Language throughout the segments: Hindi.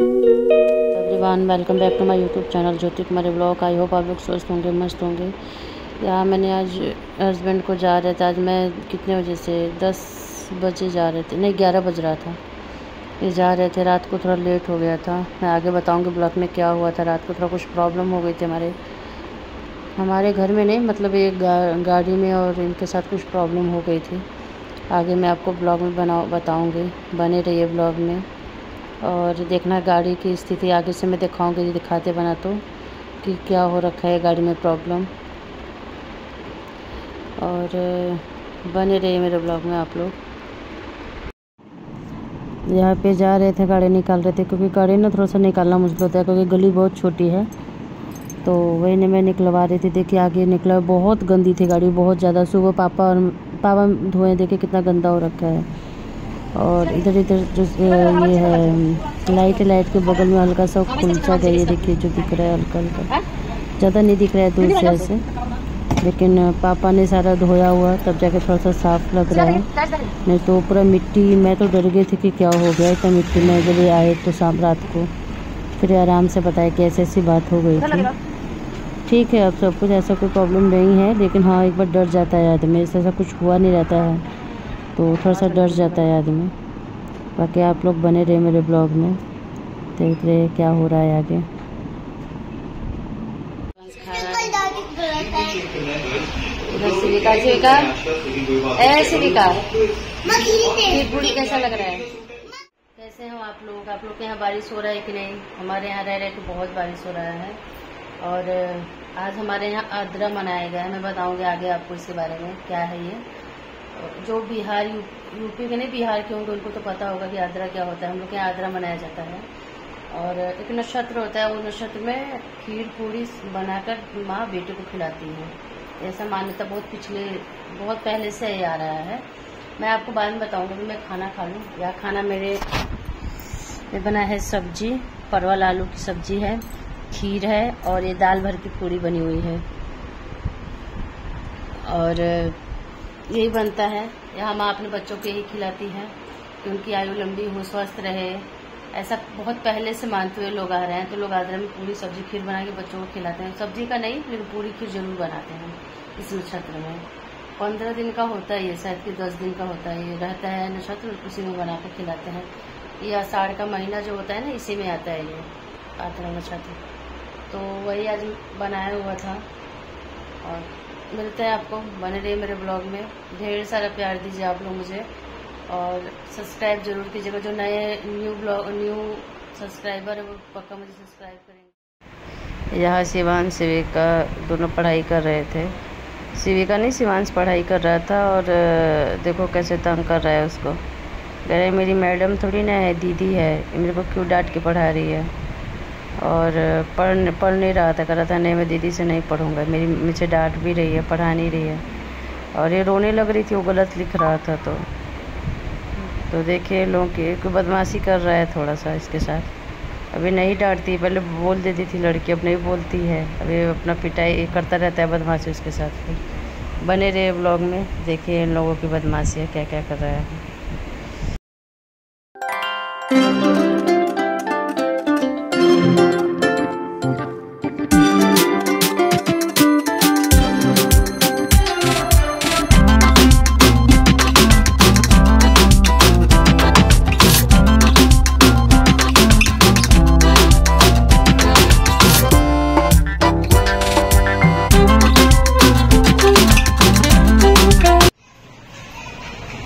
Everyone, welcome back to my YouTube channel Jyoti Kumari blog. I hope आप लोग स्वस्थ होंगे, मस्त होंगे। यहाँ मैंने आज हस्बैंड को जा रहे थे। आज मैं कितने बजे से 10 बजे जा रहे थे, नहीं 11 बज रहा था। ये जा रहे थे, रात को थोड़ा लेट हो गया था। मैं आगे बताऊँगी ब्लॉग में क्या हुआ था। रात को थोड़ा कुछ प्रॉब्लम हो गई थी हमारे घर में, नहीं मतलब एक गाड़ी में, और इनके साथ कुछ प्रॉब्लम हो गई थी। आगे मैं आपको ब्लॉग में बताऊँगी, बने रहिए ब्लॉग में। और देखना गाड़ी की स्थिति आगे से मैं दिखाऊंगी, दिखाते बना तो कि क्या हो रखा है गाड़ी में प्रॉब्लम। और बने रहिए मेरे ब्लॉग में आप लोग। यहाँ पे जा रहे थे, गाड़ी निकाल रहे थे, क्योंकि गाड़ी ना थोड़ा सा निकालना मुश्किल होता है क्योंकि गली बहुत छोटी है। तो वही ने मैं निकलवा रही थी। देखिए आगे निकला, बहुत गंदी थी गाड़ी, बहुत ज़्यादा। सुबह पापा धोए, देखिए कितना गंदा हो रखा है। और इधर जो ये है लाइट के बगल में हल्का सा खुलचा गया, ये देखिए जो दिख रहा है हल्का हल्का, ज़्यादा नहीं दिख रहा है दूर से ऐसे। लेकिन पापा ने सारा धोया हुआ, तब जाके थोड़ा सा साफ लग रहा है, नहीं तो पूरा मिट्टी। मैं तो डर गई थी कि क्या हो गया इतना मिट्टी में। जब ये आए तो शाम रात को फिर आराम से बताया कि ऐसी बात हो गई थी। ठीक है, अब सब कुछ ऐसा कोई प्रॉब्लम नहीं है, लेकिन हाँ एक बार डर जाता है आदमी। ऐसा कुछ हुआ नहीं रहता है तो थोड़ा सा डर जाता है आदमी। बाकी आप लोग बने रहे मेरे ब्लॉग में, देख रहे क्या हो रहा है आगे। पूरी कैसा लग रहा है? कैसे हो आप लोग? आप लोग के यहाँ बारिश हो रहा है कि नहीं? हमारे यहाँ रह रहे तो बहुत बारिश हो रहा है। और आज हमारे यहाँ आद्रा मनाया गया है। मैं बताऊंगी आगे आपको इसके बारे में क्या है ये। जो बिहार यूपी के नहीं, बिहार के होंगे उनको तो पता होगा कि आद्रा क्या होता है। हम लोग के यहाँ आद्रा मनाया जाता है। और एक नक्षत्र होता है, वो नक्षत्र में खीर पूरी बनाकर माँ बेटे को खिलाती है। ऐसा मान्यता बहुत पहले से ही आ रहा है। मैं आपको बाद में बताऊंगा कि मैं खाना खा लूँ। या खाना मेरे बना है सब्जी, परवल आलू की सब्जी है, खीर है, और ये दाल भर की पूरी बनी हुई है। और यही बनता है। यहाँ माँ अपने बच्चों को यही खिलाती है कि उनकी आयु लंबी हो, स्वस्थ रहे। ऐसा बहुत पहले से मानते हुए लोग आ रहे हैं। तो लोग आद्रा में पूरी सब्जी खीर बना के बच्चों को खिलाते हैं। सब्जी का नहीं, लेकिन पूरी खीर जरूर बनाते हैं इस नक्षत्र में। 15 दिन का होता है ये, शायद कि 10 दिन का होता है। ये रहता है नक्षत्र, उसी में बना कर खिलाते हैं। ये आषाढ़ का महीना जो होता है ना, इसी में आता है ये आद्रा नक्षत्र। तो वही आज बनाया हुआ था। और मिलते हैं आपको, बने रहिए मेरे ब्लॉग में। ढेर सारा प्यार दीजिए आप लोग मुझे, और सब्सक्राइब जरूर कीजिएगा। जो न्यू सब्सक्राइबर है वो पक्का मुझे सब्सक्राइब करेंगे। यहाँ शिवांश शिविका दोनों पढ़ाई कर रहे थे। शिविका नहीं, शिवांश पढ़ाई कर रहा था। और देखो कैसे तंग कर रहा है उसको। कह रहे मेरी मैडम थोड़ी ना है, दीदी है, मेरे को क्यों डांट के पढ़ा रही है। और पढ़ नहीं रहा था, कह रहा था नहीं मैं दीदी से नहीं पढ़ूंगा, मुझे डांट भी रही है, पढ़ा नहीं रही है। और ये रोने लग रही थी, वो गलत लिख रहा था। तो देखिए लोगों की बदमाशी कर रहा है थोड़ा सा इसके साथ। अभी नहीं डांटती, पहले बोल देती थी लड़की, अब नहीं बोलती है। अभी अपना पिटाई करता रहता है, बदमाशी उसके साथ। बने रहे ब्लॉग में, देखिए इन लोगों की बदमाशी है, क्या क्या कर रहा है।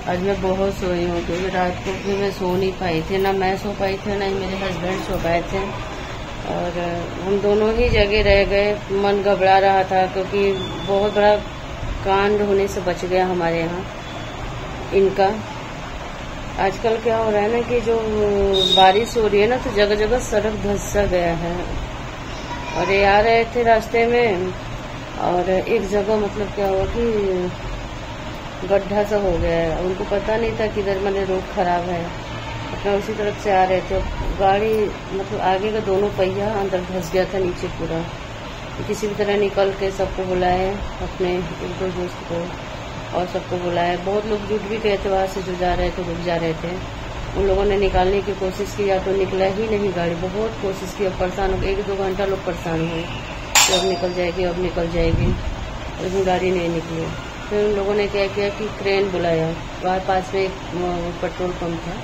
आज मैं बहुत सोई हूँ क्योंकि रात को भी मैं सो नहीं पाई थी। ना मैं सो पाई थी, ना ही मेरे हस्बैंड सो पाए थे। और हम दोनों ही जगह रह गए। मन घबरा रहा था क्योंकि बहुत बड़ा कांड होने से बच गया हमारे यहाँ इनका। आजकल क्या हो रहा है ना कि जो बारिश हो रही है ना, तो जगह जगह सड़क धंसा गया है। और ये आ रहे थे रास्ते में, और एक जगह मतलब क्या हुआ कि गड्ढा सा हो गया है। उनको पता नहीं था कि इधर मैंने रोड खराब है, अपना उसी तरफ से आ रहे थे। गाड़ी मतलब आगे का दोनों पहिया अंदर धंस गया था नीचे पूरा। किसी भी तरह निकल के सबको बुलाए, अपने एक दो दोस्त को और सबको बुलाया। बहुत लोग जुट भी गए थे वहाँ से, जो जा रहे थे रुक जा रहे थे। उन लोगों ने निकालने की कोशिश की, या तो निकला ही नहीं गाड़ी। बहुत कोशिश की, अब परेशान हो गए, 1-2 घंटा लोग परेशान हुए कि अब निकल जाएगी, अब निकल जाएगी, लेकिन गाड़ी नहीं निकली। फिर उन लोगों ने क्या किया कि क्रेन बुलाया। वहाँ पास में एक पेट्रोल पंप था,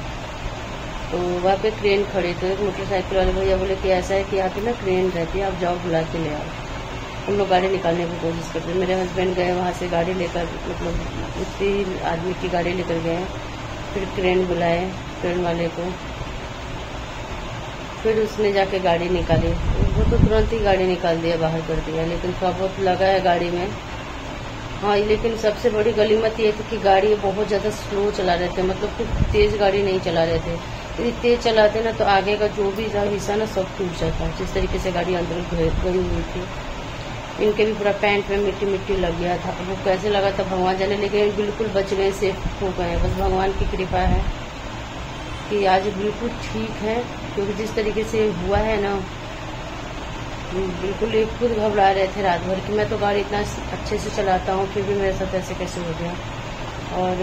तो वहाँ पे क्रेन खड़ी, तो एक मोटरसाइकिल वाले भैया बोले कि ऐसा है कि यहाँ पे ना क्रेन रहती है, आप जाओ बुला के ले आओ। हम लोग गाड़ी निकालने की कोशिश करते। मेरे हस्बैंड गए वहाँ से गाड़ी लेकर, मतलब उसी आदमी की गाड़ी लेकर गए। फिर क्रेन बुलाए क्रेन वाले को, फिर उसने जाके गाड़ी निकाली। वो तो तुरंत ही गाड़ी निकाल दिया, बाहर कर दिया, लेकिन थोड़ा बहुत लगा है गाड़ी में। हाँ, लेकिन सबसे बड़ी गलीमत ये थी कि गाड़ी बहुत ज़्यादा स्लो चला रहे थे, मतलब कुछ तेज़ गाड़ी नहीं चला रहे थे। यदि तेज़ चलाते ना तो आगे का जो भी हिस्सा ना सब टूट जाता, जिस तरीके से गाड़ी अंदर गई हुई थी। इनके भी पूरा पैंट में मिट्टी मिट्टी लग गया था। वो कैसे लगा था भगवान जाने, लेकिन बिल्कुल बच गए, सेफ हो गए। बस भगवान की कृपा है कि आज बिल्कुल ठीक है, क्योंकि जिस तरीके से हुआ है ना, बिल्कुल खुद घबरा रहे थे रात भर कि मैं तो गाड़ी इतना अच्छे से चलाता हूँ, फिर भी मेरे साथ ऐसे कैसे हो गया। और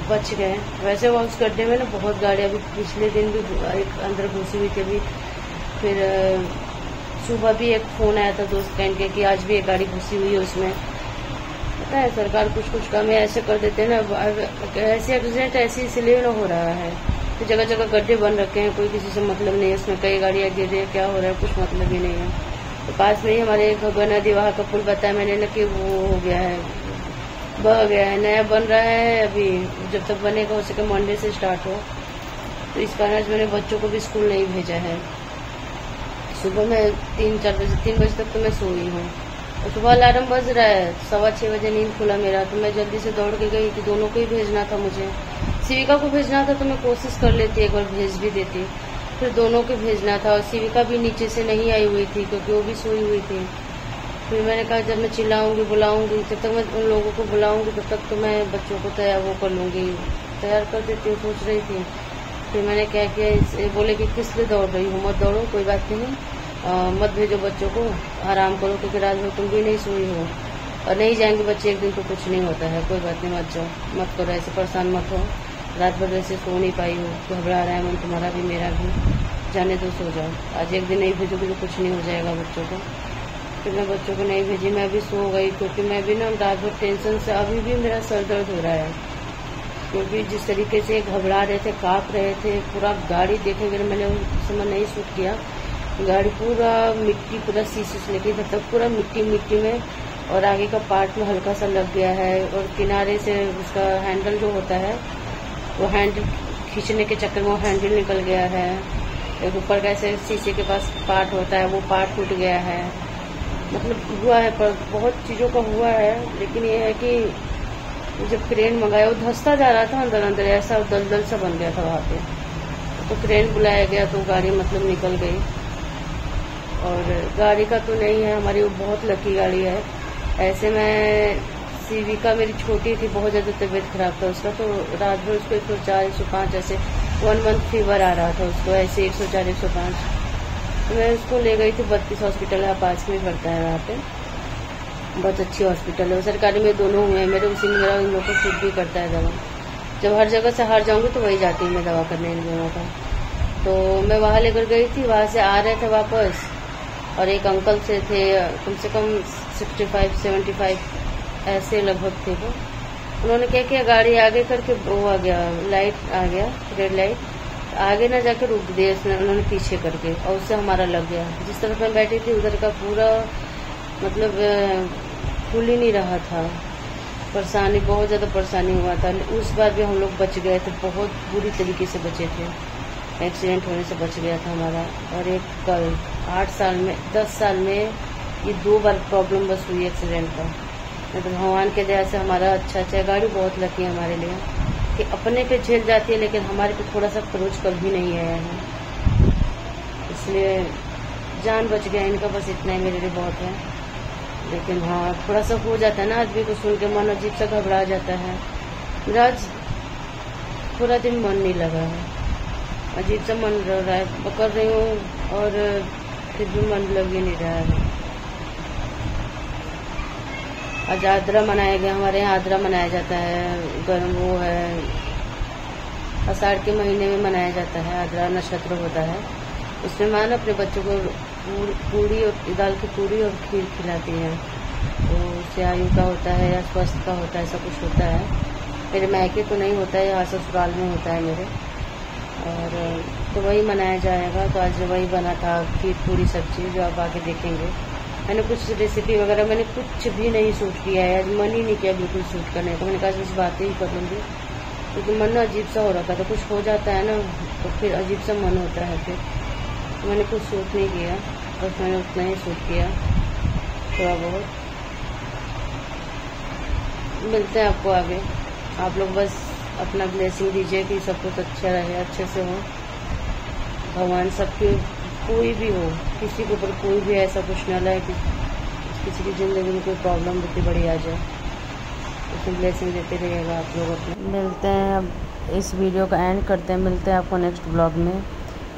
बच गए। वैसे वो उस गड्ढे में ना बहुत गाड़ी, अभी पिछले दिन भी एक अंदर घुसी हुई थी। अभी फिर सुबह भी एक फ़ोन आया था दोस्त कहने के कि आज भी एक गाड़ी घुसी हुई है उसमें। पता है सरकार कुछ काम ऐसे कर देते हैं ना, ऐसे एक्सीडेंट ऐसे इसलिए ना हो रहा है, तो जगह जगह गड्ढे बन रखे हैं, कोई किसी से मतलब नहीं है, उसमें कई गाड़ियाँ गिर रही है, क्या हो रहा है कुछ मतलब ही नहीं है। तो पास में ही हमारे घग्गर नदी वहाँ का पुल बताया मैंने ना कि वो हो गया है, बह गया है, नया बन रहा है। अभी जब तक बनेगा हो सके मंडे से स्टार्ट हो, तो इस कारण आज मैंने बच्चों को भी स्कूल नहीं भेजा है। सुबह में 3 बजे तक तो मैं सोई हूँ, और सुबह अलार्म बज रहा है, 6:15 बजे नींद खुला मेरा, तो मैं जल्दी से दौड़ के गई कि दोनों को ही भेजना था मुझे। शिविका को भेजना था तो मैं कोशिश कर लेती, एक बार भेज भी देती, फिर दोनों को भेजना था। और शिविका भी नीचे से नहीं आई हुई थी क्योंकि वो भी सोई हुई थी। फिर मैंने कहा जब मैं चिल्लाऊंगी बुलाऊंगी, जब तक मैं उन लोगों को बुलाऊंगी तब तक तो मैं बच्चों को तैयार कर लूँगी, तैयार कर देती हूँ, सोच रही थी। फिर मैंने क्या किया, बोले कि किस लिए दौड़ रही हूँ, मत दौड़ो, कोई बात नहीं, मत भेजो बच्चों को, आराम करो, क्योंकि रात भर तुम भी नहीं सोई हो, और नहीं जाएंगे बच्चे एक दिन तो कुछ नहीं होता है, कोई बात नहीं, मत जाओ, मत करो, ऐसे परेशान मत हो, रात भर वैसे सो नहीं पाई हो, घबरा रहा है मन तुम्हारा भी मेरा भी, जाने दो, सो जाओ, आज एक दिन नहीं भेजोगे तो कुछ नहीं हो जाएगा बच्चों को। फिर मैं बच्चों को नहीं भेजी, मैं भी सो गई, क्योंकि मैं भी ना रात भर टेंशन से अभी भी मेरा सर दर्द हो रहा है, क्योंकि जिस तरीके से घबरा रहे थे, काँप रहे थे, पूरा गाड़ी देखेंगे, मैंने उस समय नहीं शूट किया, गाड़ी पूरा मिट्टी, पूरा शीशे से लेके इधर तक पूरा मिट्टी मिट्टी में, और आगे का पार्ट में हल्का सा लग गया है, और किनारे से उसका हैंडल जो होता है वो हैंडल खींचने के चक्कर में वो हैंडल निकल गया है, एक ऊपर का ऐसे शीशे के पास पार्ट होता है वो पार्ट टूट गया है, मतलब हुआ है, पर बहुत चीज़ों का हुआ है। लेकिन ये है कि जब क्रेन मंगाया वो धंसता जा रहा था अंदर अंदर, ऐसा दलदल सा बन गया था वहाँ पे, तो क्रेन बुलाया गया तो गाड़ी मतलब निकल गई। और गाड़ी का तो नहीं है हमारी, वो बहुत लकी गाड़ी है। ऐसे में शिविका मेरी छोटी थी, बहुत ज़्यादा तबीयत खराब था उसका, तो रात भर उसको 104, 105 ऐसे 1 मंथ फीवर आ रहा था उसको, ऐसे 104, 105। तो मैं उसको ले गई थी 32 हॉस्पिटल है, पास में पड़ता है वहाँ पे, बहुत अच्छी हॉस्पिटल है, सरकारी में दोनों हुए हैं मेरे, उसी में मेरा उन लोगों को सूट भी करता है दवा। जब हर जगह से हार जाऊँगी तो वही जाती हूँ मैं दवा करने इन दोनों का। तो मैं वहाँ लेकर गई थी, वहाँ से आ रहे थे वापस, और एक अंकल से थे, कम से कम 65, 75 ऐसे लगभग थे वो। उन्होंने क्या किया, गाड़ी आगे करके वो आ गया, लाइट आ गया, रेड लाइट, आगे ना जाकर रुक दिया उन्होंने पीछे करके, और उससे हमारा लग गया। जिस तरफ मैं बैठी थी उधर का पूरा मतलब खुल ही नहीं रहा था, परेशानी, बहुत ज़्यादा परेशानी हुआ था। उस बार भी हम लोग बच गए थे, बहुत बुरी तरीके से बचे थे, एक्सीडेंट होने से बच गया था हमारा। और एक कल 8 साल में 10 साल में ये 2 बार प्रॉब्लम बस हुई एक्सीडेंट का। मतलब भगवान के दया से हमारा अच्छा गाड़ी बहुत लकी है हमारे लिए कि अपने पे झेल जाती है, लेकिन हमारे पे थोड़ा सा खरोच कभी नहीं आया है, इसलिए जान बच गया इनका, बस इतना ही मेरे लिए बहुत है। लेकिन हाँ, थोड़ा सा हो जाता है ना आदमी को सुन के, मन अजीब सा घबरा जाता है। मेरा आज पूरा दिन मन नहीं लगा है, अजीब सा मन रहा है, पकड़ रही हूँ और फिर भी मन लग ही नहीं रहा है। आज आद्रा मनाया गया, हमारे यहाँ आद्रा मनाया जाता है, गर्म वो है, आषाढ़ के महीने में मनाया जाता है। आद्रा नक्षत्र होता है, उसमें माँ अपने बच्चों को पूरी और दाल की पूरी और खीर खिलाती है। तो उससे आयु का होता है या स्वास्थ्य का होता है, ऐसा कुछ होता है। मेरे मायके तो नहीं होता है, यहाँ ससुराल में होता है मेरे। और तो वही मनाया जाएगा। तो आज वही बना था, खीर पूरी सब्जी, जो आप आगे देखेंगे। मैंने कुछ रेसिपी वगैरह मैंने कुछ भी नहीं शूट किया है, आज मन ही नहीं किया बिल्कुल शूट करने का। मैंने कहा इस बातें ही कर लूँगी, क्योंकि मन अजीब सा हो रहा था। तो कुछ हो जाता है ना, तो फिर अजीब सा मन होता है। फिर तो मैंने कुछ शूट नहीं किया, बस मैंने उतना ही शूट किया, थोड़ा बहुत। मिलते हैं आपको आगे। आप लोग बस अपना ब्लेसिंग दीजिए कि सब कुछ अच्छा रहे, अच्छे से हो। भगवान सबके, कोई भी हो, किसी के ऊपर कोई भी ऐसा कुछ न लाए कि किसी की ज़िंदगी में कोई प्रॉब्लम इतनी बड़ी आ जाए। उसमें ब्लेसिंग देते रहिएगा आप लोग अपने। मिलते हैं, अब इस वीडियो का एंड करते हैं। मिलते हैं आपको नेक्स्ट ब्लॉग में।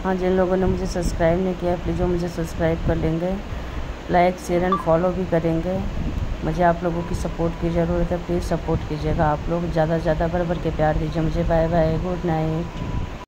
हाँ, जिन लोगों ने मुझे सब्सक्राइब नहीं किया, प्लीज़ वो मुझे सब्सक्राइब कर लेंगे, लाइक शेयर एंड फॉलो भी करेंगे। मुझे आप लोगों की सपोर्ट की ज़रूरत है, प्लीज़ सपोर्ट कीजिएगा आप लोग। ज़्यादा से ज़्यादा भर भर के प्यार दीजिए मुझे। Bye bye, good night.